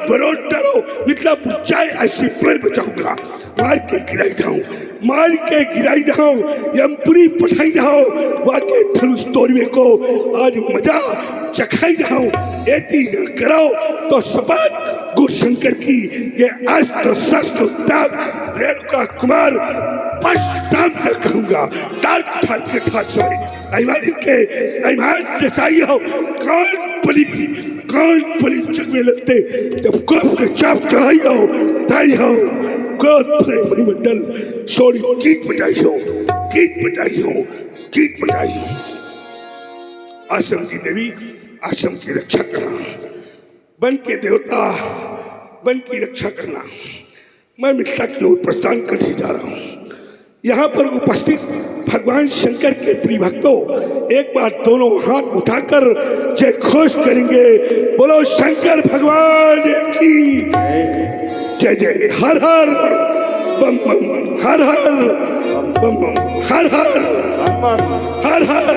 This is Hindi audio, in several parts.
बरोटरो मतलब चाय ऐसी प्लेन बचाऊंगा मार के गिराई दाऊं यमपुरी पठाई दाऊं वाके धनुष तोड़वे को आज मजा चखाई दाऊं एती न करो तो सपाट गुरुशंकर की ये अस्त्र शस्त्र त्याग रेणुका कुमार पश्चात न कहूंगा डाक ठाक के ठाक सोए ऐमान जैसाई हो कौन पली जग में लगते जब क्रोध के चाप चढ़ाई हो ताई हो क्रोध प्रेम मणिमंडल सोड़ी गीत बजाई हो आश्रम की देवी आश्रम की रक्षा करना वन के देवता वन की रक्षा करना मैं मिथिला की ओर प्रस्थान करने जा रहा हूँ। यहाँ पर उपस्थित भगवान शंकर के प्रिय भक्तों एक बार दोनों हाथ उठाकर जय घोष करेंगे। बोलो शंकर भगवान की जय जय। हर हर बम बम हर हर बम बम हर हर हर हर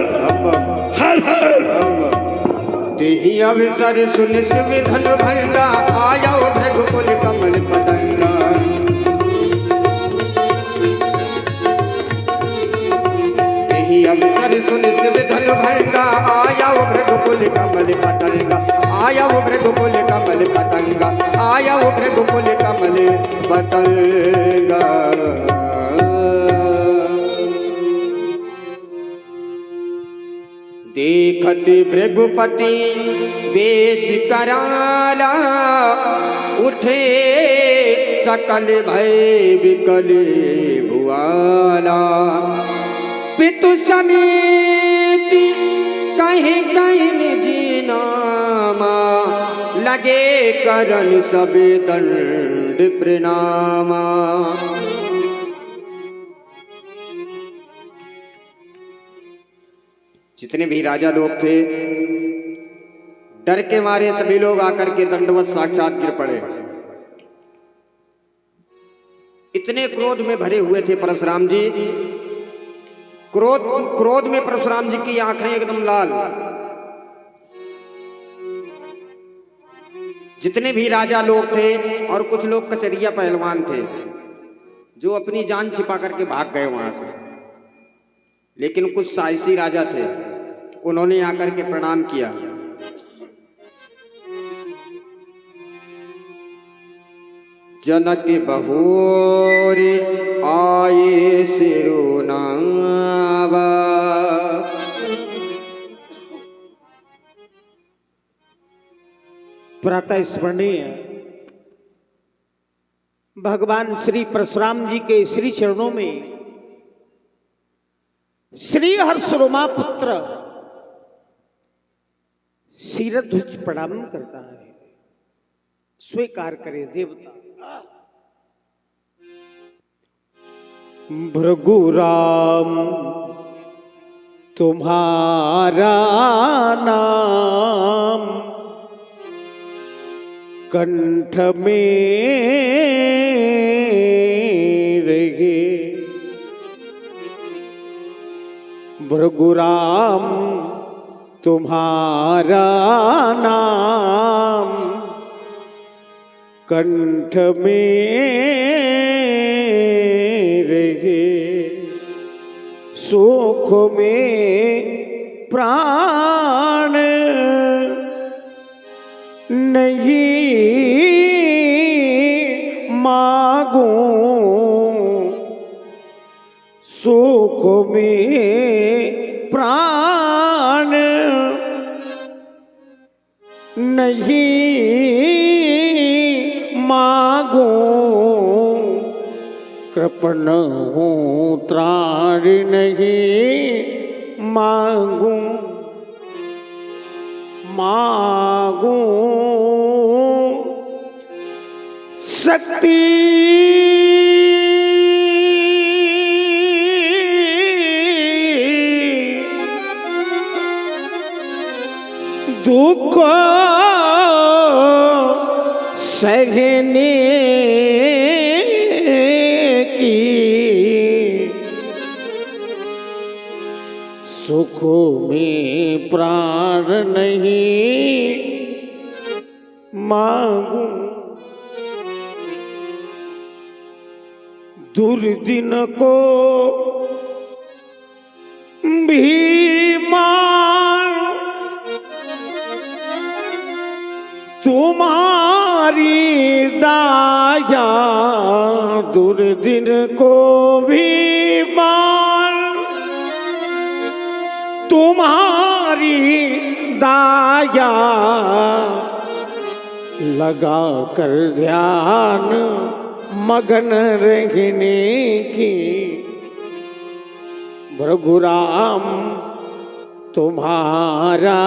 हर हर। देहि अवसर सुन शिव धन भंगा आया भृगुकुल कमल पतंगा। अवसर सुन शिव धन भंगा आया भृगुकुल कमल पतंगा आया भृगुकुल कमल पतंगा आया भृगुकुल कमल पतंगा। देखत भृगुपति वेश कराला उठे सकल भय विकल भुआला। पितु समेत कहीं जी नामा लगे करन सब दंड प्रणामा। जितने भी राजा लोग थे डर के मारे सभी लोग आकर के दंडवत साक्षात गिर पड़े। इतने क्रोध में भरे हुए थे परशुराम जी। क्रोध में परशुराम जी की आंखें एकदम लाल। जितने भी राजा लोग थे और कुछ लोग कचरिया पहलवान थे जो अपनी जान छिपा करके भाग गए वहां से, लेकिन कुछ साहसी राजा थे उन्होंने आकर के प्रणाम किया। जनक बहोर आए सिरुनावा। प्रातः स्मरणीय भगवान श्री परशुराम जी के श्री चरणों में श्री हर्षरोमा पुत्र शिरध्वज प्रणाम करता है। स्वीकार करे देवता। भृगुराम तुम्हारा नाम कंठ में रहे। भृगुराम तुम्हारा नाम कंठ में रहे। सुख में प्राण नहीं मांगूं। सुख में प्राण नहीं मांगूं। कृपण हूँ त्राण नहीं मांगूं। शक्ति दुख सहने की। सुख में प्राण नहीं मांगू दुर्दिन को भी मान तुम्हारी दाया दुर्दिन को भी मान तुम्हारी दाया लगा कर ध्यान मगन रहने की भृगुराम तुम्हारा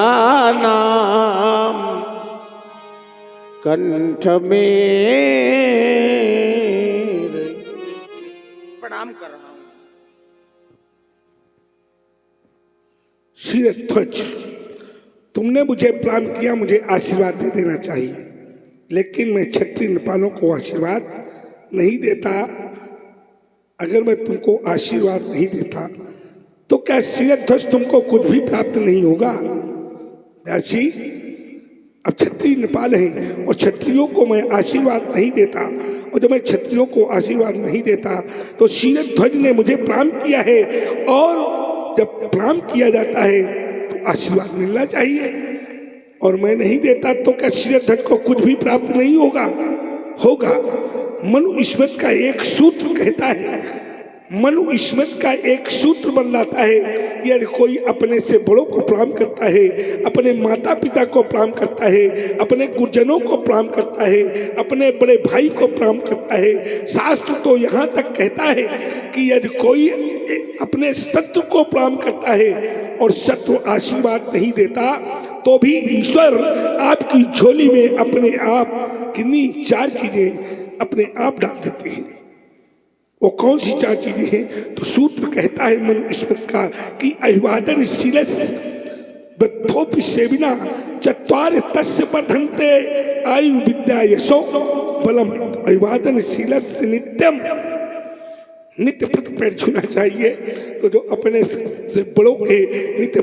नाम कंठ में प्रणाम कर रहा हूं। शीरध्वज, तुमने मुझे प्रणाम किया, मुझे आशीर्वाद दे देना चाहिए, लेकिन मैं क्षत्रिय नृपालों को आशीर्वाद नहीं देता। अगर मैं तुमको आशीर्वाद नहीं देता तो क्या शीरध्वज तुमको कुछ भी प्राप्त नहीं होगा? व्यासी, अब क्षत्रिय नृपाल हैं और क्षत्रियों को मैं आशीर्वाद नहीं देता, और जब मैं क्षत्रियों को आशीर्वाद नहीं देता तो शीरध्वज ने मुझे प्रणाम किया है, और जब प्रणाम किया जाता है तो आशीर्वाद मिलना चाहिए, और मैं नहीं देता तो क्या शीरध्वज को कुछ भी प्राप्त नहीं होगा? होगा। मनु ईश्वर का एक सूत्र कहता है, मनु ईश्वर का एक सूत्र बतलाता है, यदि कोई अपने से बड़ों को प्रणाम करता है, अपने माता पिता को प्रणाम करता है, अपने गुरुजनों को प्रणाम करता है, अपने बड़े भाई को प्रणाम करता है, शास्त्र तो यहाँ तक कहता है कि यदि कोई अपने शत्रु को प्रणाम करता है और शत्रु आशीर्वाद नहीं देता तो भी ईश्वर आपकी झोली में अपने आप किन्हीं 4 चीजें अपने आप डाल देते हैं। वो कौन सी 4 चीजें हैं? तो सूत्र कहता है मनु ईश्वर का कि अभिवादन शीलस बद्धोपि सेविना चत्वार तस्य वर्धन्ते आयु विद्या यशो बलम। अभिवादन शीलस नित्यम, नित्य प्रति पैर छूना चाहिए। तो जो अपने से बड़ों के नित्य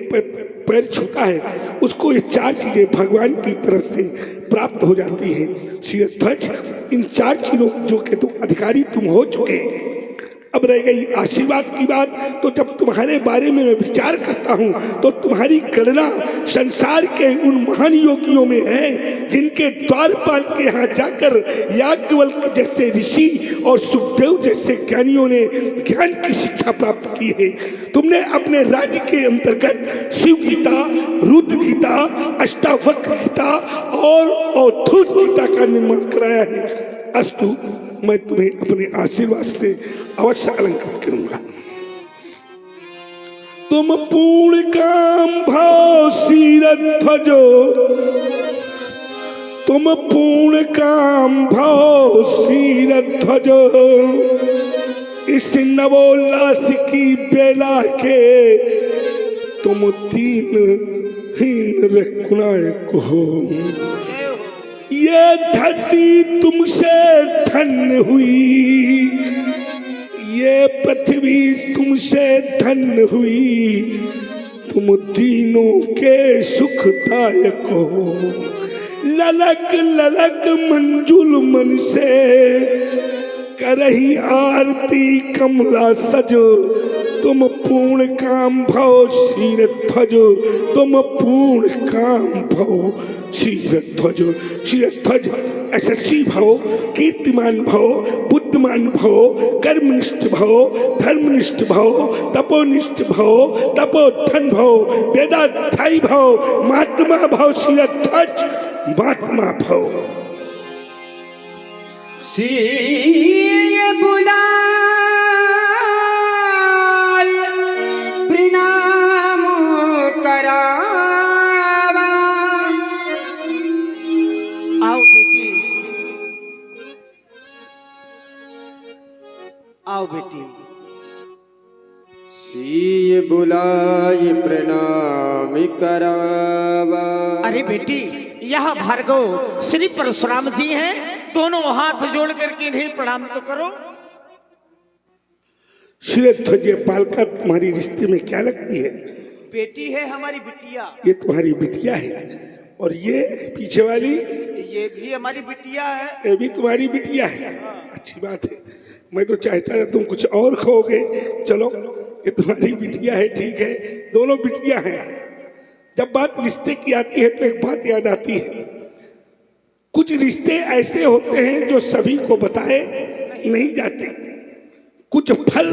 पैर छूता है उसको ये 4 चीजें भगवान की तरफ से प्राप्त हो जाती है। शीरध्वज, इन 4 चीजों जो के तुम अधिकारी तुम हो चुके। अब रह गई आशीर्वाद की बात, तो जब तुम्हारे बारे में मैं विचार करता हूँ तो तुम्हारी गणना संसार के उन महान योगियों में है जिनके द्वारपाल के यहाँ जाकर याज्ञवल्क्य जैसे ऋषि और सुखदेव जैसे ज्ञानियों ने ज्ञान की शिक्षा प्राप्त की है। तुमने अपने राज्य के अंतर्गत शिव गीता, रुद्र गीता, अष्टावक्र गीता और अवधूत गीता का निर्माण कराया है। अस्तु, मैं तुम्हें अपने आशीर्वाद से अवश्य अलंकृत करूंगा। तुम पूर्ण काम भाव शीरध्वजो, तुम पूर्ण काम भाव शीरध्वजो, इस नवोल्लास की बेला के तुम दीन हीन रघुनायक हो। ये धरती तुमसे धन्य हुई, ये पृथ्वी तुमसे धन्य हुई, तुम दीनों के सुखदायक हो। ललक ललक मंजुल मन से करही आरती कमला सजो, तुम पूर्ण काम भव शीरध्वज, तुम पूर्ण काम भव शीरध्वज। शीरध्वज यशस्वी भव, कीर्तिमान भव, बुद्धिमान भव, कर्मनिष्ठ भव, धर्मनिष्ठ भव, तपोनिष्ठ भव, तपोधन भव, वेदाध्यायी भव, महात्मा भव। शीरध्वज महात्मा भव। शीय बुलाय प्रणाम करावा। आओ बेटी, आओ बेटी। शीय बुलाय प्रणाम करावा। अरे बेटी, यह भार्गव श्री परशुराम जी हैं, दोनों हाथ जोड़ करके इन्हें प्रणाम तो करो। शीरध्वज, पालका तुम्हारी रिश्ते में क्या लगती है? बेटी है हमारी बिटिया। ये तुम्हारी बिटिया है और ये पीछे वाली ये भी हमारी बिटिया है। ये भी तुम्हारी बिटिया है। अच्छी बात है। मैं तो चाहता था तुम कुछ और खोगे। चलो ये तुम्हारी बिटिया है, ठीक है, दोनों बिटिया हैं। जब बात रिश्ते की आती है तो एक बात याद आती है, कुछ रिश्ते ऐसे होते हैं जो सभी को बताए नहीं जाते। कुछ फल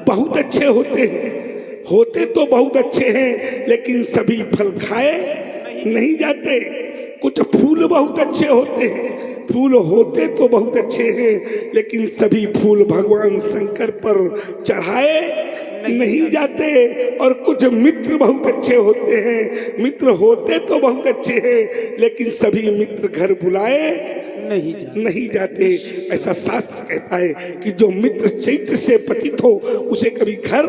बहुत अच्छे होते तो बहुत अच्छे हैं, लेकिन सभी फल खाए नहीं जाते। कुछ फूल बहुत अच्छे होते हैं, फूल होते तो बहुत अच्छे हैं, लेकिन सभी फूल भगवान शंकर पर चढ़ाए नहीं जाते। और कुछ मित्र बहुत अच्छे होते हैं, मित्र होते तो बहुत अच्छे हैं, लेकिन सभी मित्र घर बुलाए नहीं जाते। ऐसा शास्त्र कहता है कि जो मित्र चैत्र से पतित हो उसे कभी घर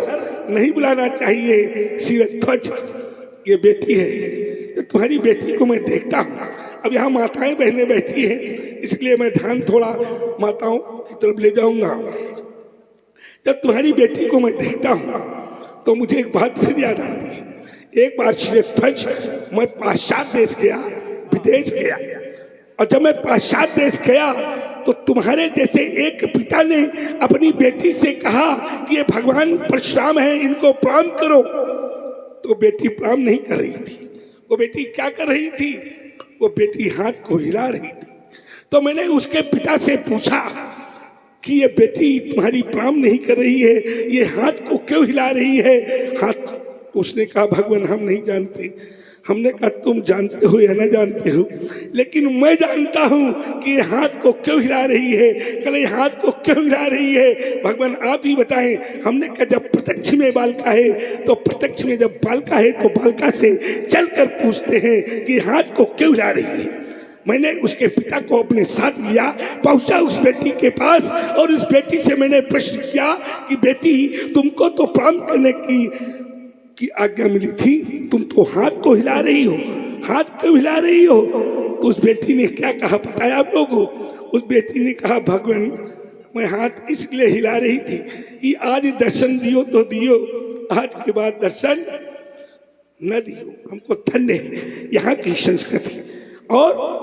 नहीं बुलाना चाहिए। शिरध्वज ये बेटी है, तो तुम्हारी बेटी को मैं देखता हूँ। अब यहाँ माताएं बहनें बैठी हैं, इसलिए मैं ध्यान थोड़ा माताओं की तरफ ले जाऊंगा। जब तुम्हारी बेटी को मैं देखता हूँ तो मुझे एक बात फिर याद आती है। एक बार शिरध्वज मैं पाश्चात्य देश गया, विदेश गया, और जब मैं पाश्चात्य देश गया तो तुम्हारे जैसे एक पिता ने अपनी बेटी से कहा कि ये भगवान परशुराम है, इनको प्रणाम करो। तो बेटी प्रणाम नहीं कर रही थी। वो बेटी क्या कर रही थी? वो बेटी हाथ को हिला रही थी। तो मैंने उसके पिता से पूछा कि ये बेटी तुम्हारी प्रणाम नहीं कर रही है, ये हाथ को क्यों हिला रही है? हाथ, उसने कहा भगवान हम नहीं जानते। हमने कहा तुम जानते हो या न जानते हो, लेकिन मैं जानता हूँ कि ये हाथ को क्यों हिला रही है। कल हाथ को क्यों हिला रही है भगवान आप ही बताएं। हमने कहा जब प्रत्यक्ष में बालका है तो प्रत्यक्ष में जब बालका है तो बालका से चलकर पूछते हैं कि हाथ को क्यों हिला रही है। मैंने उसके पिता को अपने साथ लिया, पहुंचा उस बेटी के पास, और उस बेटी से मैंने प्रश्न किया कि बेटी तुमको तो प्रणाम करने की आज्ञा मिली थी, तुम तो हाथ को हिला रही हो, हाथ क्यों हिला रही हो? तो उस बेटी ने क्या कहा बताया आप लोगों को? उस बेटी ने कहा भगवान मैं हाथ इसलिए हिला रही थी कि आज दर्शन दियो तो दियो, आज के बाद दर्शन न दियो। हमको धन्य है यहाँ की संस्कृति। और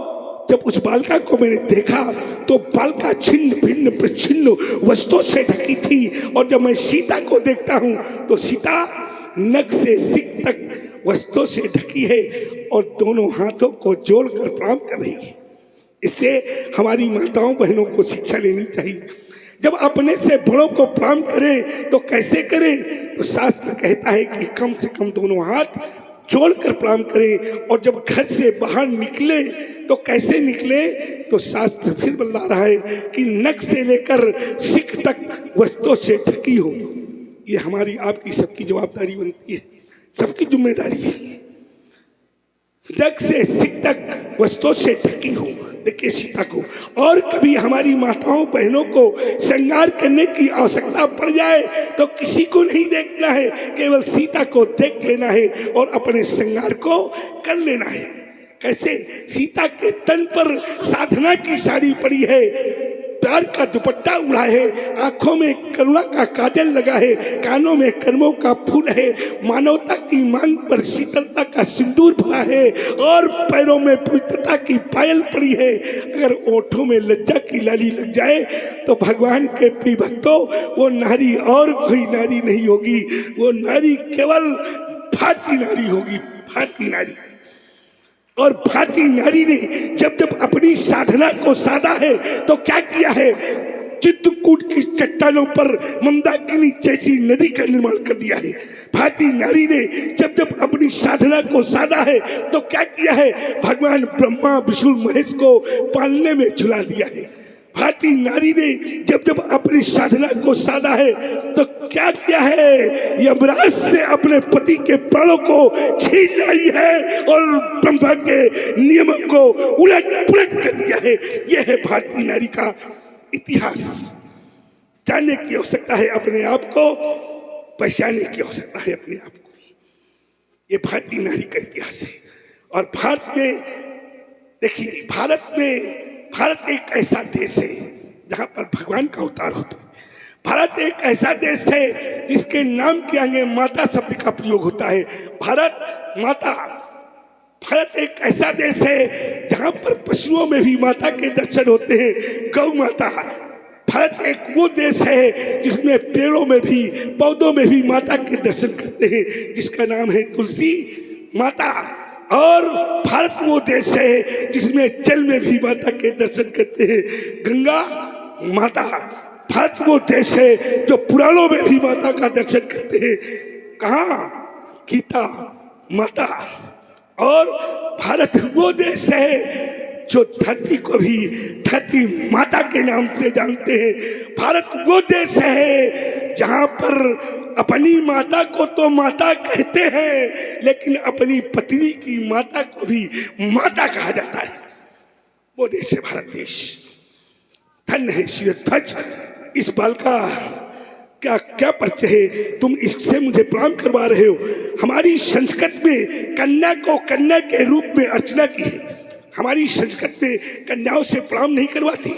जब उस बालिका को मैंने देखा तो बालिका छिन्न भिन्न प्रच्छिन्न वस्त्रों से ढकी थी, और जब मैं सीता को देखता हूँ तो सीता नख से सिर तक वस्त्रों से ढकी है और दोनों हाथों को जोड़कर प्रणाम कर रही है। इससे हमारी माताओं बहनों को शिक्षा लेनी चाहिए। जब अपने से बड़ों को प्रणाम करें तो कैसे करें? तो शास्त्र कहता है कि कम से कम दोनों हाथ जोड़कर प्रणाम करें। और जब घर से बाहर निकले तो कैसे निकले? तो शास्त्र फिर बता रहा है कि नख से लेकर सिर तक वस्त्रों से ढकी हो। ये हमारी आपकी सबकी जवाबदारी बनती है, सबकी जिम्मेदारी है। नख से सिर तक वस्त्रों से ढकी हो। देखिए सीता को, और कभी हमारी माताओं बहनों को श्रृंगार करने की आवश्यकता पड़ जाए तो किसी को नहीं देखना है, केवल सीता को देख लेना है और अपने श्रृंगार को कर लेना है। कैसे? सीता के तन पर साधना की साड़ी पड़ी है, प्यार का दुपट्टा उड़ा है, आंखों में करुणा का काजल लगा है, कानों में कर्मों का फूल है, मानवता की मांग पर शीतलता का सिंदूर भरा है, और पैरों में पवित्रता की पायल पड़ी है। अगर ओठों में लज्जा की लाली लग जाए तो भगवान के प्रिय भक्तों वो नारी और कोई नारी नहीं होगी, वो नारी केवल भारतीय नारी होगी, भारतीय नारी। और भारतीय नारी ने जब जब अपनी साधना को साधा है तो क्या किया है? चित्रकूट की चट्टानों पर मंदाकिनी जैसी नदी का निर्माण कर दिया है। भारतीय नारी ने जब जब अपनी साधना को साधा है तो क्या किया है? भगवान ब्रह्मा विष्णु महेश को पालने में झुला दिया है। भारतीय नारी ने जब जब अपनी साधना को साधा है तो क्या किया है? यमराज से अपने पति के प्राणों को छीन लाई है और ब्रह्मा के नियमों को उलट पुलट कर दिया है। यह है भारतीय नारी का इतिहास। जानने की आवश्यकता है, अपने आप को पहचानने की आवश्यकता है अपने आप को। ये भारतीय नारी का इतिहास है। और भारत में देखिए, भारत एक ऐसा देश है जहां पर भगवान का अवतार होता है। भारत एक ऐसा देश है जिसके नाम के आगे माता शब्द का प्रयोग होता है। भारत माता, भारत एक ऐसा देश है जहां पर पशुओं में भी माता के दर्शन होते हैं, गौ माता। भारत एक वो देश है जिसमें पेड़ों में भी, पौधों में भी माता के दर्शन करते हैं, जिसका नाम है तुलसी माता। और भारत वो देश है जिसमें जल में भी माता के दर्शन करते हैं, गंगा माता। भारत वो देश है जो पुराणों में भी माता का दर्शन करते हैं, कहाँ? गीता माता। और भारत वो देश है जो धरती को भी धरती माता के नाम से जानते हैं। भारत वो देश है जहाँ पर अपनी माता को तो माता कहते हैं, लेकिन अपनी पत्नी की माता को भी माता कहा जाता है। वो देश है भारत देश। धन्य है शिरध्वज। इस बाल का क्या क्या परिचय है, तुम इससे मुझे प्रणाम करवा रहे हो। हमारी संस्कृत में कन्या को कन्या के रूप में अर्चना की है। हमारी संस्कृत में कन्याओं से प्रणाम नहीं करवाती।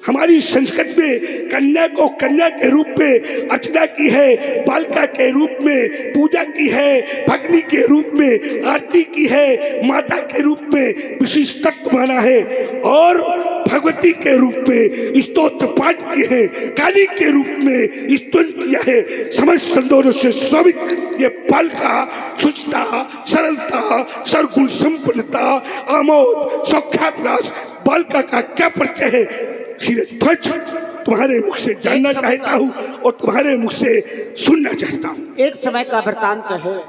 हमारी संस्कृत में कन्या को कन्या के रूप में अर्चना की है, बालिका के रूप में पूजा की है, भगनी के रूप में आरती की है, माता के रूप में विशेष तत्व माना है, और भगवती के रूप में स्तोत्र पाठ किए हैं, काली के रूप में स्तुति किया है। समस्त संदोषों से शोभित ये बालिका सुचिता, सरलता, सरगुण संपन्नता, आमोद, सौख्याभिलाष बालिका का क्या परिचय है शिरध्वज, तुम्हारे मुख से जानना चाहता हूँ और तुम्हारे मुख से सुनना चाहता हूँ। एक समय का वृतांत है।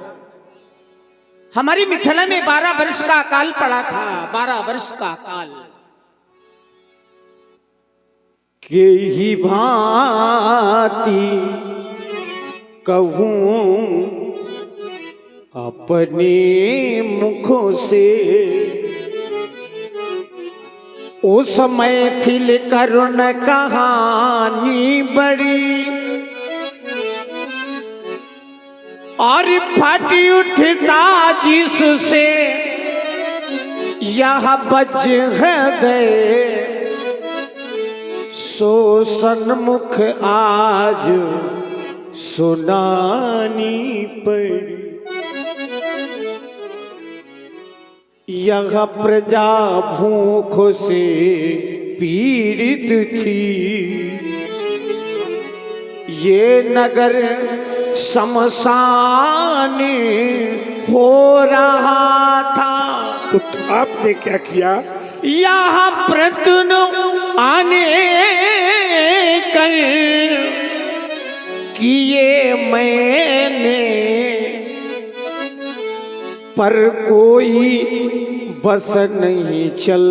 हमारी मिथिला में 12 वर्ष का अकाल पड़ा था। 12 वर्ष का अकाल के ही भांति कहूं अपने मुखों से, उस समय थिल करुण कहानी बड़ी, और फटी उठता जिससे यह बज हृदय, सो सन्मुख आज सुनानी पड़ी। यह प्रजा भूख से पीड़ित थी, ये नगर शमशान हो रहा था। तो आपने क्या किया? यहाँ प्रतुन आने कर किए मैंने, पर कोई बस नहीं चल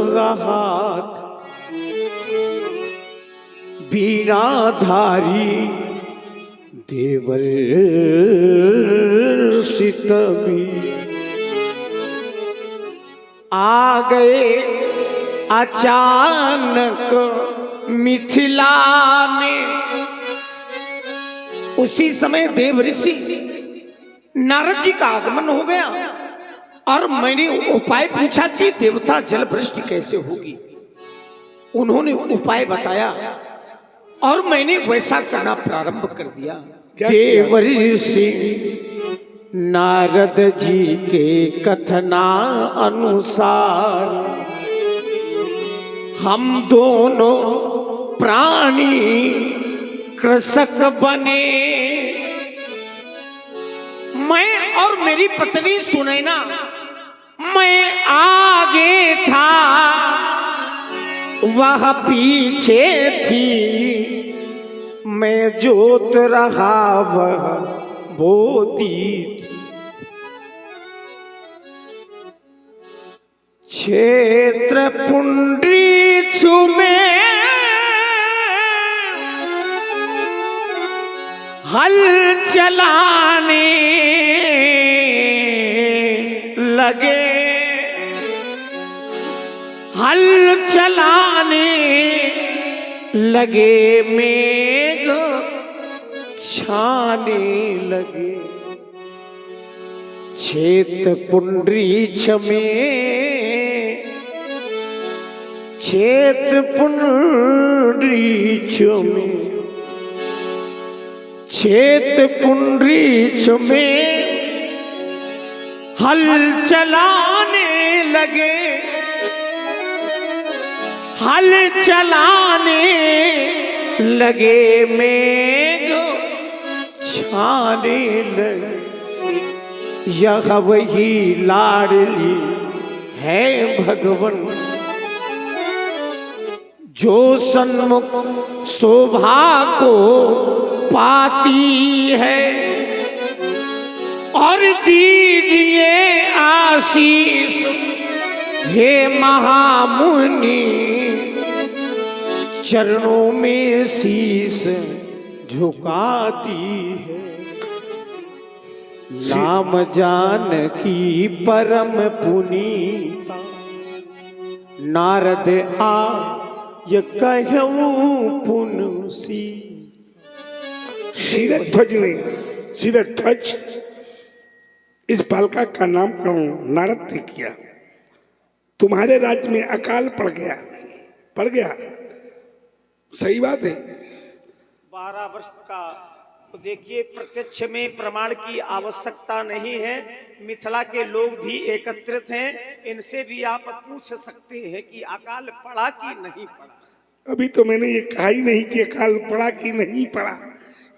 रहा था। बीणाधारी देवर सितबी आ गए अचानक मिथिला में। उसी समय देव ऋषि नारद जी का आगमन हो गया, और मैंने उपाय पूछा कि देवता जल वृष्टि कैसे होगी। उन्होंने उपाय बताया और मैंने वैसा करना प्रारंभ कर दिया। देव ऋषि नारद जी के कथना अनुसार हम दोनों प्राणी कृषक बने। मैं और मेरी पत्नी सुनैना, मैं आगे था वह पीछे थी, मैं जोत रहा वह बोती थी। क्षेत्र पुंडरी चुमे हल चलाने लगे, हल चलाने लगे, मेघ छाने लगे। क्षेत्र पुंडरीक्ष में, क्षेत्र पुंडरीक्ष में, क्षेत्र पुंडरीक्ष में हल चला लगे, हल चलाने लगे, मेघ छाने लगे। यह वही लाडली है भगवन, जो सन्मुख शोभा को पाती है। और दीजिए आशीष हे महामुनि, चरणों में शीश झुकाती है। नाम जानकी परम पुनीता, नारद आ ये कहूं पुनसी। शीरध्वज ने, शीरध्वज इस बालिका का नामकरण नारद ने किया। तुम्हारे राज्य में अकाल पड़ गया, पड़ गया, सही बात है। 12 वर्ष का तो देखिए, प्रत्यक्ष में प्रमाण की आवश्यकता नहीं है। मिथिला के लोग भी एकत्रित हैं, इनसे भी आप पूछ सकते हैं कि अकाल पड़ा कि नहीं पड़ा। अभी तो मैंने ये कहा ही नहीं कि अकाल पड़ा कि नहीं पड़ा,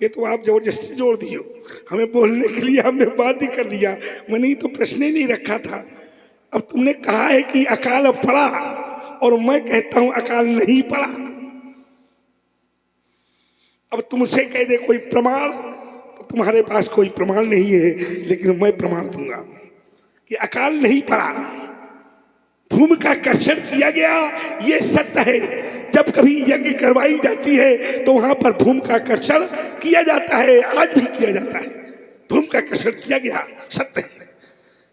ये तो आप जबरदस्ती जोड़ दियो हमें बोलने के लिए, हमने बात ही कर दिया। मैंने तो प्रश्न ही नहीं रखा था। अब तुमने कहा है कि अकाल पड़ा और मैं कहता हूं अकाल नहीं पड़ा। अब तुमसे कह दे कोई प्रमाण, तो तुम्हारे पास कोई प्रमाण नहीं है, लेकिन मैं प्रमाण दूंगा कि अकाल नहीं पड़ा। भूमि का कर्षण किया गया, ये सत्य है। जब कभी यज्ञ करवाई जाती है तो वहां पर भूमि का कर्षण किया जाता है, आज भी किया जाता है। भूमि का कर्षण किया गया, सत्य है,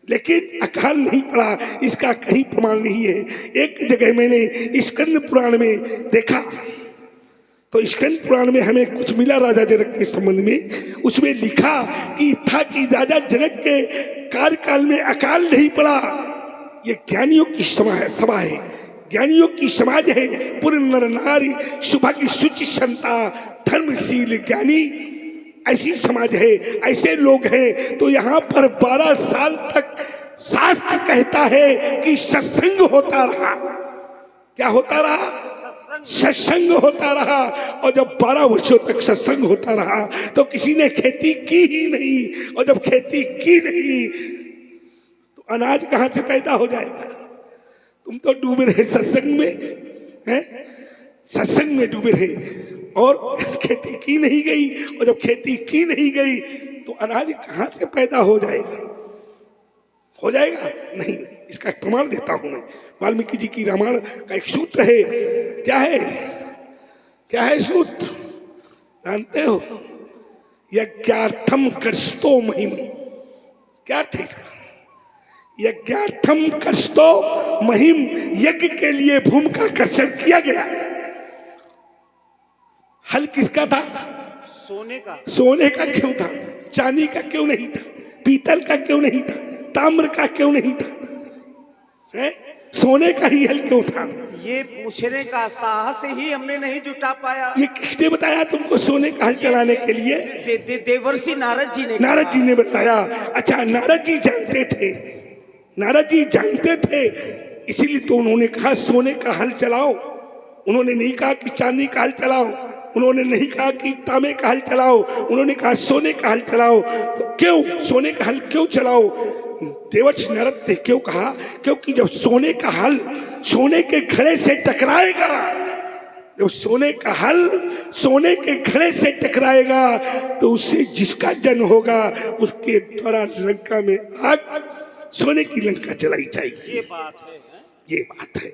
लेकिन अकाल नहीं पड़ा, इसका कहीं प्रमाण नहीं है। एक जगह मैंने स्कंद पुराण में देखा, तो स्कंद पुराण में हमें कुछ मिला राजा जनक के संबंध में। उसमें लिखा कि था कि राजा जनक के कार्यकाल में अकाल नहीं पड़ा। ये ज्ञानियों की सभा है, ज्ञानियों की समाज है। पूर्ण नर नारी सुभाग्य सुचि संता धर्मशील ज्ञानी, ऐसी समाज है, ऐसे लोग हैं। तो यहाँ पर 12 साल तक शास्त्र कहता है कि सत्संग होता रहा। क्या होता रहा? सत्संग होता रहा। और जब 12 वर्षों तक सत्संग होता रहा तो किसी ने खेती की ही नहीं। और जब खेती की नहीं तो अनाज कहां से पैदा हो जाएगा? तुम तो डूबे रहे सत्संग में, हैं? सत्संग में डूबे रहे और खेती की नहीं गई। और जब खेती की नहीं गई तो अनाज कहां से पैदा हो जाएगा? हो जाएगा नहीं। इसका प्रमाण देता हूं मैं। वाल्मीकि जी की रामायण का एक सूत्र है। क्या है? क्या है सूत्र? जानते हो? यज्ञार्थम कर्षतो महिम। क्या अर्थ है इसका? यज्ञार्थम कर्षतो महिम, यज्ञ के लिए भूमि का कर्षण किया गया। हल किसका था? सोने का। सोने का क्यों था? चांदी का क्यों नहीं था? पीतल का क्यों नहीं था? ताम्र का क्यों नहीं था? है? सोने का ही हल क्यों था? ये पूछने का साहस ही हमने नहीं जुटा पाया। ये किसने बताया तुमको सोने का हल चलाने के लिए? देवर्षि नारद जी ने। नारद जी ने बताया। अच्छा, नारद जी जानते थे, नारद जी जानते थे, इसीलिए तो उन्होंने कहा सोने का हल चलाओ। उन्होंने नहीं कहा कि चांदी का हल चलाओ, उन्होंने नहीं कहा कि तांबे का हल चलाओ, उन्होंने कहा सोने का हल चलाओ। क्यों सोने का हल क्यों चलाओ? देवर्षि नारद ने क्यों कहा? क्योंकि जब सोने का हल सोने के घड़े से टकराएगा, जब सोने का हल सोने के घड़े से टकराएगा तो उससे जिसका जन्म होगा उसके द्वारा लंका में आग, सोने की लंका जलाई जाएगी। ये बात है, ये बात है।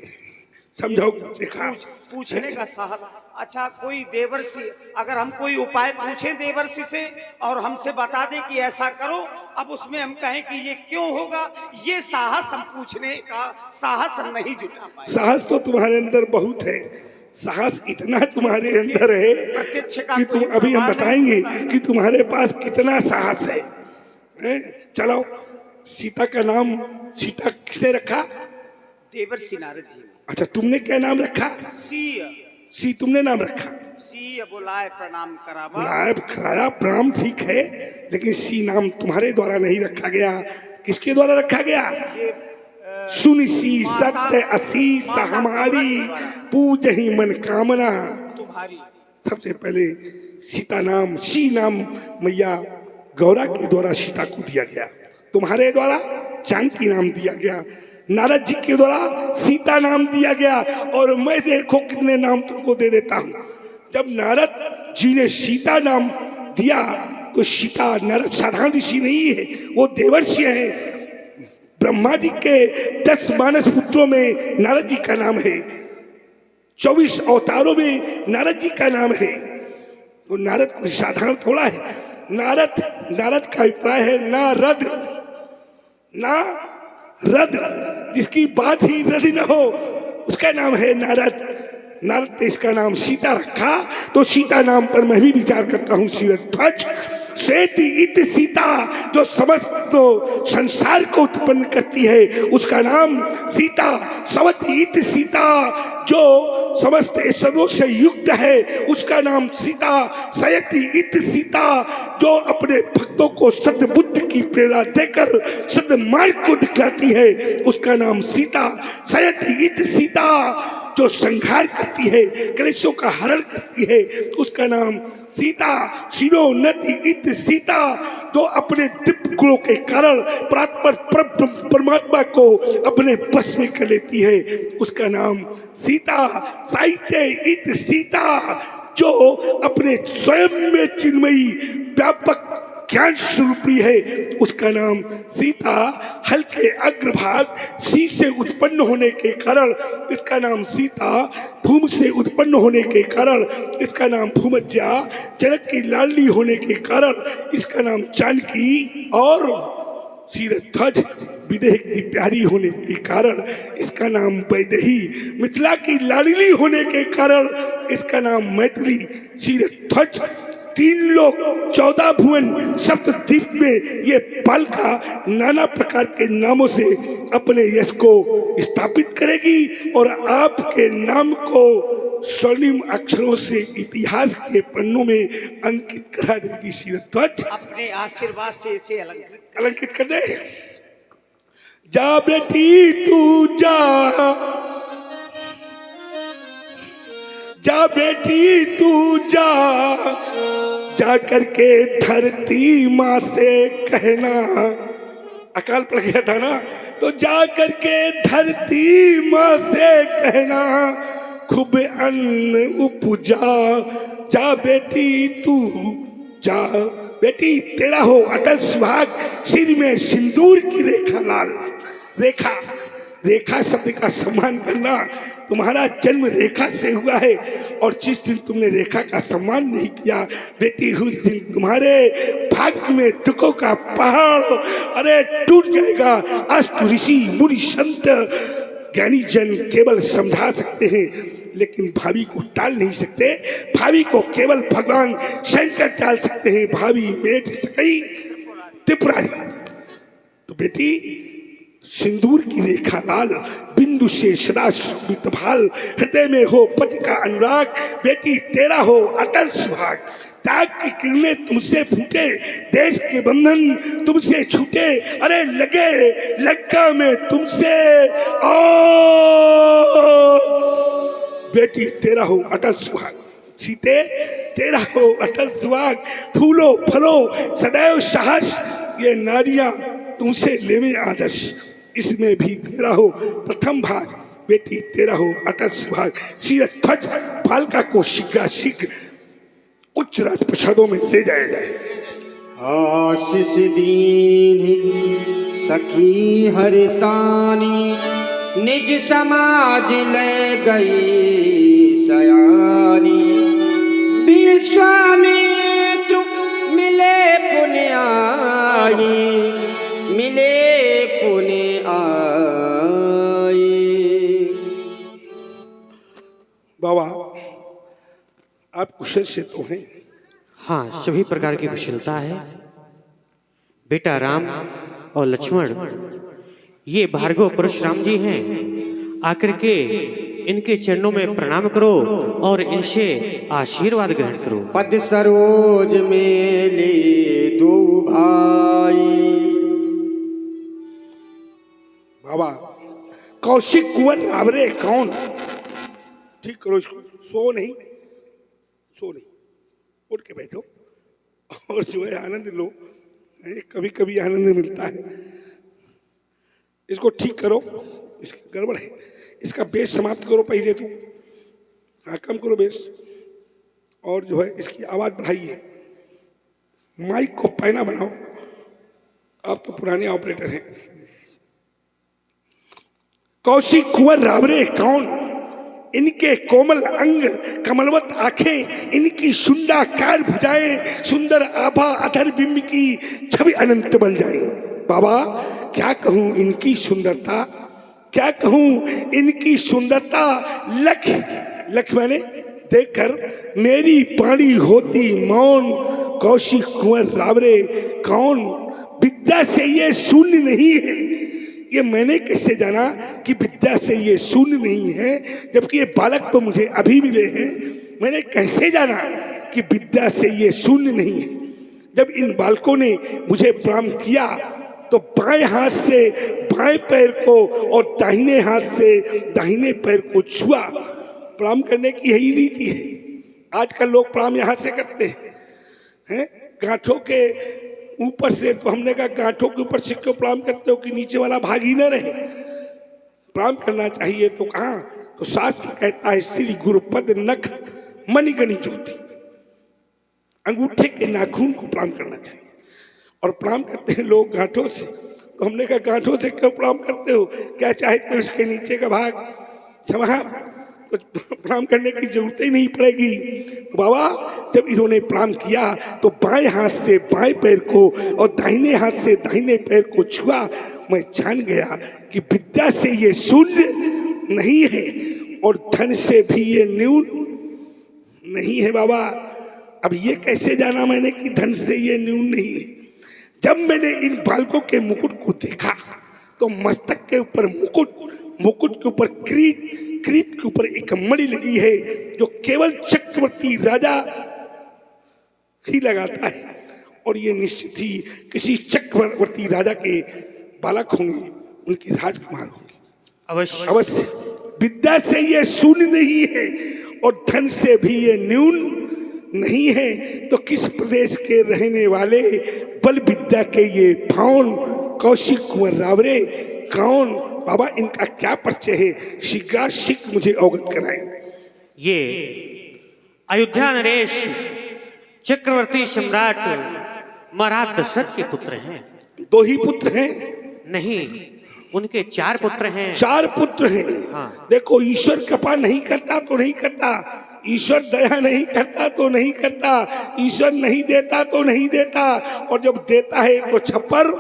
समझो? देखा पूछने का साहस। अच्छा, कोई देवर्षि, अगर हम कोई उपाय पूछें देवर्षि से और हमसे बता दे कि ऐसा करो, अब उसमें हम कहें कि ये क्यों होगा, ये साहस हम पूछने का साहस हम नहीं जुटा पाए। साहस तो तुम्हारे अंदर बहुत है, साहस इतना तुम्हारे अंदर है कि तुम अभी हम बताएंगे कि तुम्हारे पास कितना साहस है। चलो, सीता का नाम सीता किसने रखा? देवर्षि नारद जी। अच्छा, तुमने क्या नाम रखा? सी तुमने नाम रखा। सी बुलाए प्रणाम करावा। बुलाए कराया, प्रणाम ठीक है, लेकिन सी नाम तुम्हारे द्वारा नहीं रखा गया। किसके द्वारा रखा गया? ये सुनिसी सत्य असीस हमारी पूजहि मन कामना। तुम्हारी सबसे पहले सीता नाम सी नाम मैया गौरा के द्वारा सीता को दिया गया, तुम्हारे द्वारा जानकी नाम दिया गया, नारद जी के द्वारा सीता नाम दिया गया, और मैं देखो कितने नाम तुमको दे देता हूं। जब नारद जी ने सीता नाम दिया तो सीता, नारद साधारण ऋषि नहीं है, वो देवर्षि है। ब्रह्मा जी के 10 मानस पुत्रों में नारद जी का नाम है, 24 अवतारों में नारद जी का नाम है। तो नारद कोई साधारण थोड़ा है। नारद का अभिप्राय है नारद, ना रद, जिसकी बात ही रद न हो उसका नाम है नारद। नारद ने इसका नाम सीता रखा, तो सीता नाम पर मैं भी विचार करता हूँ। शीरध्वज श्वेत इत सीता, जो समस्त संसार को उत्पन्न करती है उसका नाम सीता। सवत इत सीता, जो समस्त ऐश्वर्यों से युक्त है उसका नाम सीता। सयति इत सीता, जो अपने भक्तों को सत्य बुद्धि की प्रेरणा देकर सत्य मार्ग को दिखलाती है उसका नाम सीता। सयति इत सीता, जो संहार करती है, क्लेशों का हरण करती है उसका नाम सीता। शिरोन्नति इत सीता, जो अपने दिव्य गुणों के कारण परमात्मा को अपने बस में कर लेती है उसका नाम सीता। साहित्य इत सीता, जो अपने स्वयं में चिन्मयी व्यापक ज्ञान स्वरूपी है उसका नाम सीता। हल्के अग्रभाग सी से उत्पन्न होने के कारण इसका नाम सीता। भूम से उत्पन्न होने के कारण इसका नाम भूमज्जा। जनक की लाडली होने के कारण इसका नाम जानकी। और शीरध्वज विदेह की प्यारी होने के कारण इसका नाम वैदेही। मिथिला की लाडली होने के कारण इसका नाम मैथिली। शीरध्वज 3 लोक 14 भुवन सप्तद्वीप में ये बालिका नाना प्रकार के नामों से अपने यश को स्थापित करेगी और आपके नाम को स्वर्णिम अक्षरों से इतिहास के पन्नों में अंकित करा देगी। शीरध्वज अपने आशीर्वाद से इसे अलंकृत कर दे। जा बेटी तू जा, जा बेटी तू जा, जा करके धरती माँ से कहना। अकाल पड़ गया था ना, तो जा करके धरती माँ से कहना खूब अन्न उपजा। जा बेटी तू जा, बेटी तेरा हो अटल सुहाग, सिर में सिंदूर की रेखा लाल। रेखा, रेखा शब्द का सम्मान करना। तुम्हारा जन्म रेखा से हुआ है, और जिस दिन तुमने रेखा का सम्मान नहीं किया बेटी, उस दिन तुम्हारे भाग्य में दुखों का पहाड़ अरे टूट जाएगा। अष्ट ऋषि मुनि संत ज्ञानी जन केवल समझा सकते हैं, लेकिन भावी को टाल नहीं सकते। भावी को केवल भगवान शंकर टाल सकते हैं। भावी मेट सकई त्रिपुरारी। तो बेटी सिंदूर की रेखा लाल, बिंदु से सदा सुमित भाल, हृदय में हो पति का अनुराग, बेटी तेरा हो अटल सुहाग। त्याग की किरणें तुमसे फूटे, देश के बंधन तुमसे छूटे, अरे लगे लक्का में तुमसे बेटी तेरा हो अटल सुहाग। सीते तेरा हो अटल सुहाग, फूलो फलो सदैव साहस, ये नारियां तुमसे लेवे आदर्श। इसमें भी तेरा हो प्रथम भाग, बेटी तेरा हो अटल सुहाग। शीरध्वज बालिका को शीघ्र शीघ्र उच्च राजप्रसादों में ले जाया जाए। आशीष दीन सखी हरिसानी, निज समाज ले गई सयानी। विश्वामित्र मिले पुण्याई, मिले पुण्य आई। बाबा आप कुशल से तो हैं? हाँ, सभी प्रकार की कुशलता है। बेटा राम और लक्ष्मण ये भार्गव परशुराम जी हैं। आकर के इनके चरणों में प्रणाम करो और इनसे आशीर्वाद ग्रहण करो। पद सरोज में ले दो भाई। बाबा कौशिक कुंवर रावरे कौन? ठीक करो इसको, सो नहीं, उठ के बैठो और जो है आनंद लो। कभी कभी आनंद मिलता है। इसको ठीक करो, इसकी गड़बड़ है। इसका बेस समाप्त करो पहले तो, हाँ कम करो बेस, और जो है इसकी आवाज बढ़ाइए। माइक को पैना बनाओ, आप तो पुराने ऑपरेटर हैं। कौशिक कुंवर रावरे कौन? इनके कोमल अंग, कमलवत आंखें, इनकी शुंडाकार भुजाएं, सुंदर आभा अधर बिंब की छवि अनंत बल जाए। बाबा क्या कहूं इनकी सुंदरता, क्या कहूं इनकी सुंदरता। लख मैंने देखकर मेरी पानी होती मौन। कौशिक कुंवर रावरे कौन? विद्या से ये शून्य नहीं है। ये मैंने कैसे जाना कि विद्या से ये शून्य नहीं है, जबकि ये बालक तो मुझे अभी मिले हैं। मैंने कैसे जाना कि विद्या से ये शून्य नहीं है? जब इन बालकों ने मुझे प्रणाम किया तो बाएं हाथ से बाएं पैर को और दाहिने हाथ से दाहिने पैर को छुआ। प्रणाम करने की यही रीति है। आजकल लोग प्रणाम यहाँ से करते हैं, गांठों के ऊपर से। तो हमने कहा गांठों के ऊपर से क्यों प्रणाम करते हो कि नीचे वाला भाग ही न रहे। प्रणाम करना चाहिए तो कहाँ? तो शास्त्र कहता है श्री गुरुपद नख मणिगणि ज्योति, अंगूठे के नाखून को प्रणाम करना चाहिए। और प्रणाम करते हैं लोग गांठों से। तो हमने कहा गांठों से क्यों प्रणाम करते हो, क्या चाहते हो इसके नीचे का भाग समाह, तो प्रणाम करने की जरूरत ही नहीं पड़ेगी। तो बाबा जब इन्होंने प्रणाम किया तो बाएं हाथ से बाएं पैर को और दाहिने हाथ से दाहिने पैर को छुआ। मैं जान गया कि विद्या से ये शून्य नहीं है और धन से भी ये न्यून नहीं है। बाबा अब ये कैसे जाना मैंने कि धन से ये न्यून नहीं है? जब मैंने इन बालकों के मुकुट को देखा तो मस्तक के ऊपर मुकुट के ऊपर किरीट के ऊपर एक मणि लगी है जो केवल चक्रवर्ती राजा ही लगाता है। और ये निश्चित ही किसी चक्रवर्ती राजा के बालक होंगे, उनकी राजकुमार होंगे। अवश्य विद्या से ये शून्य नहीं है और धन से भी ये न्यून नहीं है। तो किस प्रदेश के रहने वाले बल विद्या के ये भावन कौशिक कुंवर रावरे कौन? बाबा इनका क्या परिचय है, शीघ्र मुझे अवगत कराएं। ये अयोध्या नरेश चक्रवर्ती सम्राट महाराज दशरथ के पुत्र हैं। दो ही पुत्र हैं? नहीं, उनके 4 पुत्र हैं। 4 पुत्र हैं। हाँ। देखो ईश्वर कृपा नहीं करता तो नहीं करता, ईश्वर दया नहीं करता तो नहीं करता, ईश्वर नहीं देता तो नहीं देता, और जब देता है तो छप्पर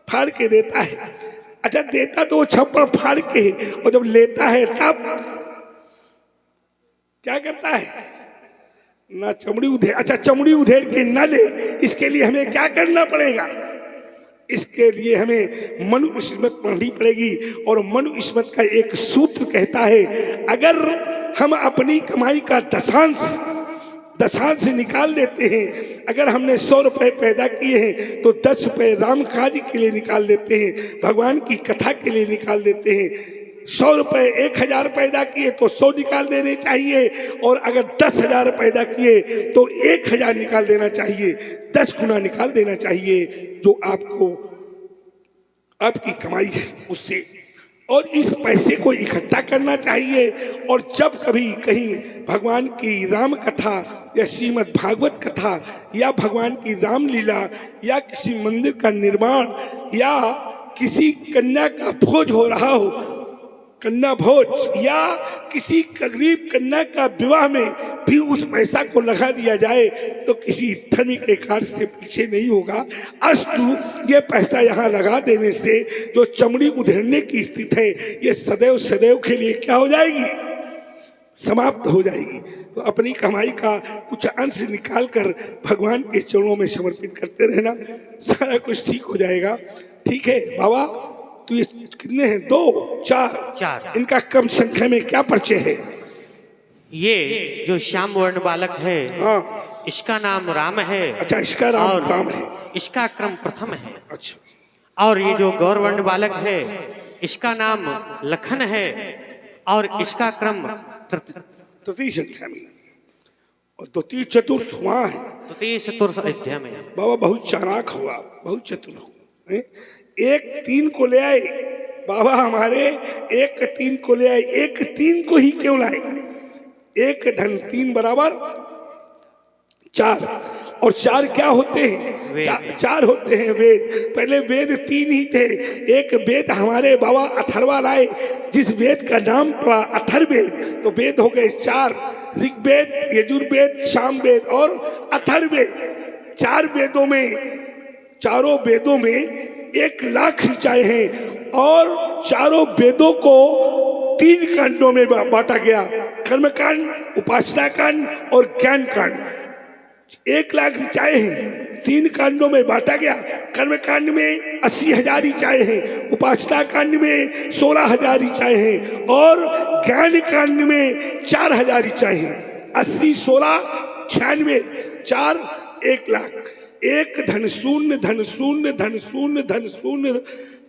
फाड़ के देता है। अच्छा देता तो वो छप्पर फाड़ के, और जब लेता है तब क्या करता है? ना चमड़ी उधेड़, अच्छा चमड़ी उधेड़ के ना ले। इसके लिए हमें क्या करना पड़ेगा? इसके लिए हमें मनुस्मृति पढ़नी पड़ेगी। और मनुस्मृति का एक सूत्र कहता है, अगर हम अपनी कमाई का दशांश निकाल देते हैं, अगर हमने 100 रुपए पैदा किए हैं तो 10 रुपए राम काज के लिए निकाल देते हैं, भगवान की कथा के लिए निकाल देते हैं। 100 रुपए 1000 पैदा किए तो 100 निकाल देने चाहिए, और अगर 10,000 पैदा किए तो 1000 निकाल देना चाहिए। 10 गुना निकाल देना चाहिए जो आपको आपकी कमाई है उससे, और इस पैसे को इकट्ठा करना चाहिए। और जब कभी कहीं भगवान की राम कथा या श्रीमद् भागवत कथा या भगवान की रामलीला या किसी मंदिर का निर्माण या किसी कन्या का भोज हो रहा हो, कन्या भोज, या किसी गरीब कन्या का विवाह में भी उस पैसा को लगा दिया जाए तो किसी धनी के कार्य से पीछे नहीं होगा। अस्तु ये पैसा यहाँ लगा देने से जो चमड़ी उधेड़ने की स्थिति है ये सदैव सदैव के लिए क्या हो जाएगी? समाप्त हो जाएगी। तो अपनी कमाई का कुछ अंश निकाल कर भगवान के चरणों में समर्पित करते रहना, सारा कुछ ठीक हो जाएगा। ठीक है बाबा, तो ये कितने हैं? 2, 4। इनका कम संख्या में क्या परिचय है? ये जो श्याम वर्ण बालक है, हाँ, इसका नाम राम है। अच्छा, इसका नाम राम है। इसका क्रम प्रथम है। अच्छा। और ये जो गौर वर्ण बालक है, इसका नाम लखन है और इसका क्रम तृतीय संख्या में और द्वितीय चतुर्थ वहां है। तृतीय चतुर्थ अयोध्या में। बाबा बहुत चालाक हुआ, बहुत चतुर हो। एक 3 को ले आए बाबा हमारे, एक 3 को ले आए। एक 3 को ही क्यों लाए? 1 धन 3 बराबर 4, और 4 क्या होते हैं? 4 होते हैं वेद। पहले वेद 3 ही थे। एक वेद हमारे बाबा अथर्वा लाए, जिस वेद का नाम पड़ा अथर्ववेद, तो वेद हो गए 4, ऋग्वेद, यजुर्वेद, सामवेद और अथर्ववेद। 4 वेदों में, चारों वेदों में 1 लाख ऋचाएं हैं और चारों वेदों को 3 कांडों में बांटा गया, कर्मकांड, उपासना कांड और ज्ञान कांड। 1 लाख ऋचाएं हैं, 3 कांडों में बांटा गया। कर्मकांड में 80,000 ऋचाएं हैं, उपासना कांड में 16,000 ऋचाएं हैं और ज्ञान कांड में 4,000 ऋचाएं हैं। 80, 16, 96, 4, 1 लाख। 1 धन शून्य धन शून्य धन शून्य धन शून्य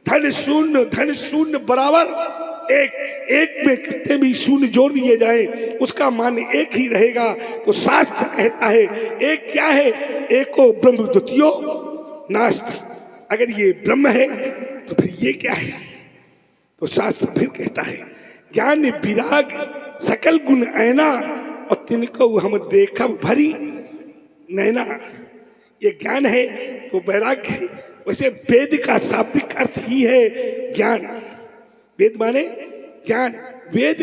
धन शून्य धन शून्य बराबर 1। 1 में कितने भी शून्य जोड़ दिए जाए उसका मान 1 ही रहेगा। तो शास्त्र कहता है 1 क्या है? एको ब्रह्म द्वितीयो नास्ति। अगर ये ब्रह्म है तो फिर ये क्या है? तो शास्त्र फिर कहता है ज्ञान विराग सकल गुण ऐना और तिनको हम देखब भरी नैना। ये ज्ञान है तो वैराग्य है। वैसे वेद का शाब्दिक अर्थ ही है ज्ञान। वेद माने ज्ञान। वेद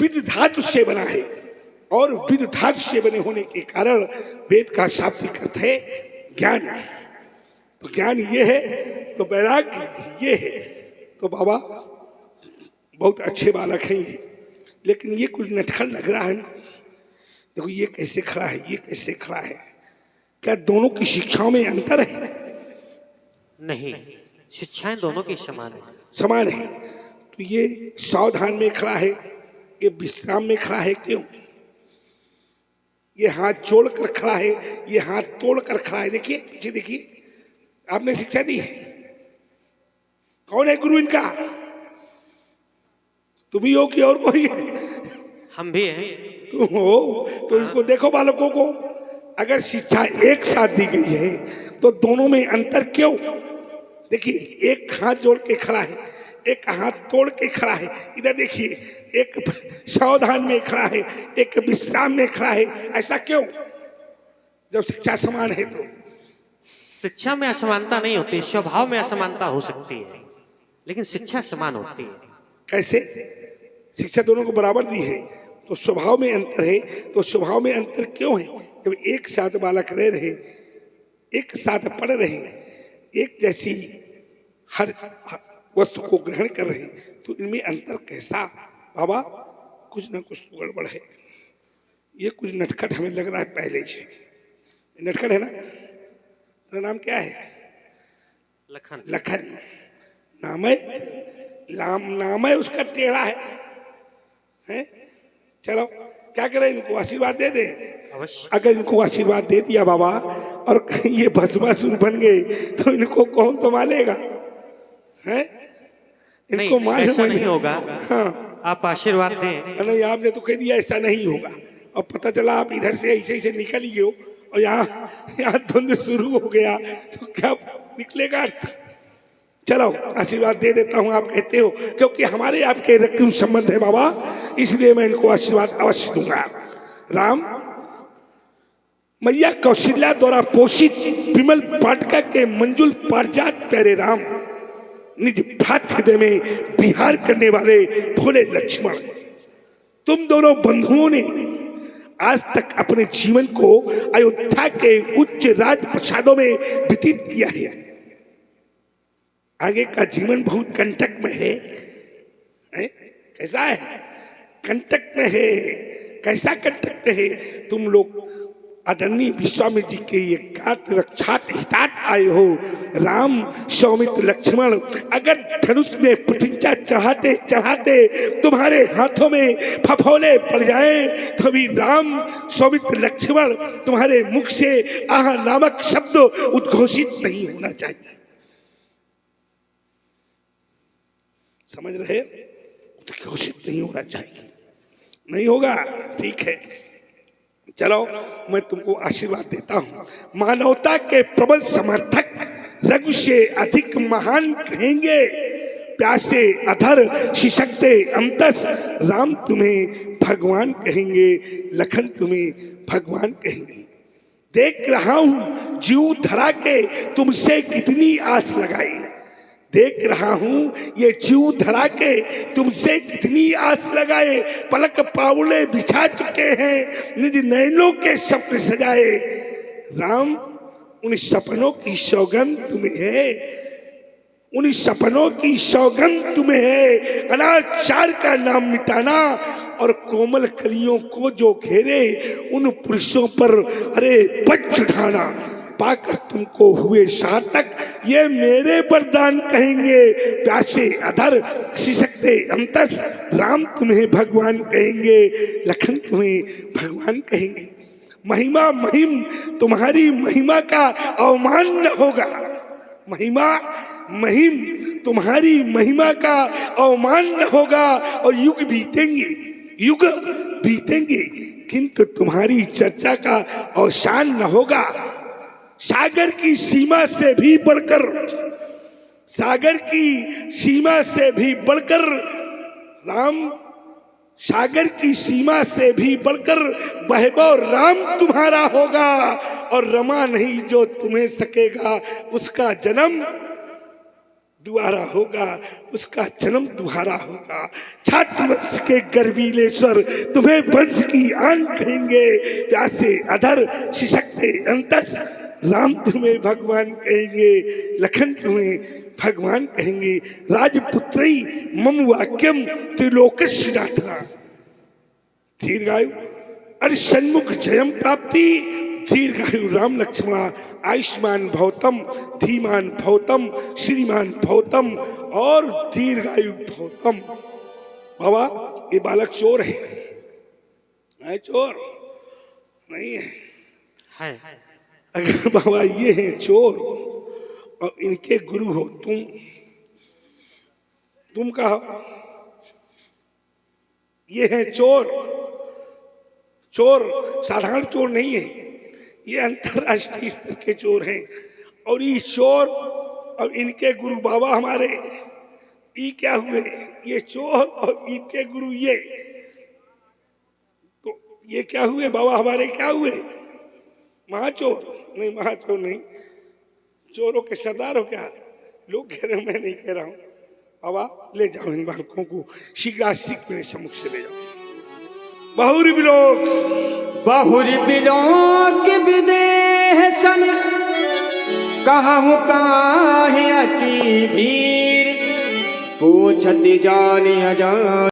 विद धातु से बना है और विद धातु से बने होने के कारण वेद का शाब्दिक अर्थ है ज्ञान। तो ज्ञान ये है तो वैराग्य ये है। तो बाबा बहुत अच्छे बालक हैं ये, लेकिन ये कुछ नटखट लग रहा है। देखो ये कैसे खड़ा है, ये कैसे खड़ा है। क्या दोनों की शिक्षाओं में अंतर है? नहीं, शिक्षाएं दोनों की समान है। समान है। तो ये सावधान में खड़ा है, ये विश्राम में खड़ा है। क्यों? ये हाथ जोड़ कर खड़ा है, ये हाथ तोड़ कर खड़ा है। देखिए पीछे देखिए, आपने शिक्षा दी है। कौन है गुरु इनका? तुम ही हो कि और कोई है? हम भी हैं। तुम हो तो इसको देखो बालकों को। अगर शिक्षा एक साथ दी गई है तो दोनों में अंतर क्यों? देखिए, एक हाथ जोड़ के खड़ा है, एक हाथ तोड़ के खड़ा है। इधर देखिए, एक सावधान में खड़ा है, एक विश्राम में खड़ा है। ऐसा क्यों? जब शिक्षा समान है तो। शिक्षा में असमानता नहीं होती, स्वभाव में असमानता हो सकती है, लेकिन शिक्षा समान होती है। कैसे? शिक्षा दोनों को बराबर दी है तो स्वभाव में अंतर है। तो स्वभाव में अंतर क्यों है? जब एक साथ बालक रह रहे, एक साथ पढ़ रहे, एक जैसी हर वस्तु को ग्रहण कर रहे, तो इनमें अंतर कैसा? बाबा कुछ ना कुछ तो गड़बड़ है। ये कुछ नटखट हमें लग रहा है पहले से। नटखट है ना? तेरा नाम क्या है? लखन। लखन नाम है। नाम है उसका टेढ़ा है? चलो क्या करें, इनको आशीर्वाद दे दे। अवश्य। अगर इनको आशीर्वाद दे दिया बाबा और ये भस्मासुर बन गए तो इनको कौन तो मानेगा? हैं? इनको नहीं, ऐसा नहीं होगा। हाँ, आप आशीर्वाद दें। नहीं आपने तो कह दिया ऐसा नहीं होगा, और पता चला आप इधर से ऐसे ऐसे निकल गए हो और यहाँ धुंध शुरू हो गया तो क्या निकलेगा? चलो आशीर्वाद दे देता हूँ, आप कहते हो, क्योंकि हमारे आपके रक्त संबंध है बाबा, इसलिए मैं इनको आशीर्वाद अवश्य दूंगा। राम, मैया कौशल्या द्वारा पोषित विमल पाटका के मंजुल पारिजात प्यारे राम, निज भ्रात हृदय में विहार करने वाले भोले लक्ष्मण, तुम दोनों बंधुओं ने आज तक अपने जीवन को अयोध्या के उच्च राजप्रसादों में व्यतीत किया है। आगे का जीवन बहुत कंटक में है। कैसा है? कंटक में है। कैसा कंटक में है? तुम लोग आदरणीय विश्वामित्र जी के ये गात रक्षात हितात आए हो। राम, सौमित्र, लक्ष्मण अगर धनुष में प्रतिज्ञा चढ़ाते चढ़ाते तुम्हारे हाथों में फफोले पड़ जाए तो भी राम, सौमित्र, लक्ष्मण तुम्हारे मुख से आह नामक शब्द उद्घोषित नहीं होना चाहिए। समझ रहे हो? तो घोषित नहीं होना चाहिए, नहीं होगा, ठीक है। चलो मैं तुमको आशीर्वाद देता हूं। मानवता के प्रबल समर्थक रघु से अधिक महान कहेंगे, प्यासे अधर शिशकते अंतस, राम तुम्हें भगवान कहेंगे, लखन तुम्हें भगवान कहेंगे। देख रहा हूं जीव धरा के तुमसे कितनी आस लगाई, देख रहा हूं ये जीव धरा के तुमसे कितनी आस लगाए, पलक पावड़े बिछा चुके हैं, निज नैनों के सपने सजाए। राम उन सपनों की सौगंध तुम्हें है, उन सपनों की सौगंध तुम्हें है। अनाचार का नाम मिटाना और कोमल कलियों को जो घेरे, उन पुरुषों पर अरे बच उठाना। पाकर तुमको हुए सार्थक ये मेरे वरदान कहेंगे, प्यासे अधर शिशकते अंतस, राम तुम्हें भगवान कहेंगे, लखन तुम्हें भगवान कहेंगे। महिमा महिम तुम्हारी महिमा का अवमान न होगा, महिमा महिम तुम्हारी महिमा का अवमान न होगा। और युग बीतेंगे, युग बीतेंगे, किंतु तुम्हारी चर्चा का अवसान न होगा। सागर की सीमा से भी बढ़कर, सागर की सीमा से भी बढ़कर राम, सागर की सीमा से भी बढ़कर वैभव राम तुम्हारा होगा। और रमा नहीं जो तुम्हें सकेगा, उसका जन्म दोबारा होगा, उसका जन्म दोबारा होगा। छात्र वंश के गर्वीलेश्वर तुम्हें वंश की आन कहेंगे, प्यासे अधर शिशकते अंतस, राम तुम्हें भगवान कहेंगे, लखन तुम्हें भगवान कहेंगे। राजपुत्री मम वाक्यम त्रिलोकस्य नाथना, दीर्घायु अरे सन्मुख जयम प्राप्ति, दीर्घायु राम लक्ष्मण आयुष्मान भवतम, धीमान भवतम, श्रीमान भवतम और दीर्घायु भवतम। बाबा ये बालक चोर है चोर नहीं है। अगर बाबा ये हैं चोर और इनके गुरु हो तुम कहो ये हैं चोर। चोर साधारण चोर नहीं है, ये अंतरराष्ट्रीय स्तर के चोर हैं। और ये चोर और इनके गुरु बाबा हमारे, ये क्या हुए? ये चोर और इनके गुरु ये, तो ये क्या हुए? बाबा हमारे क्या हुए? महाचोर नहीं, महाचोर नहीं, चोरों के सरदार हो क्या? लोग कह रहे हैं, मैं नहीं कह रहा हूं। बाबा ले जाओ इन बालकों को, शीघ्राशीघ्र मेरे सम्मुख से ले जाओ। बहुरी बिलोक, बहुरी बिलोक विदेह सन, कहूँ काहे अति भीर, पूछत जान अजान।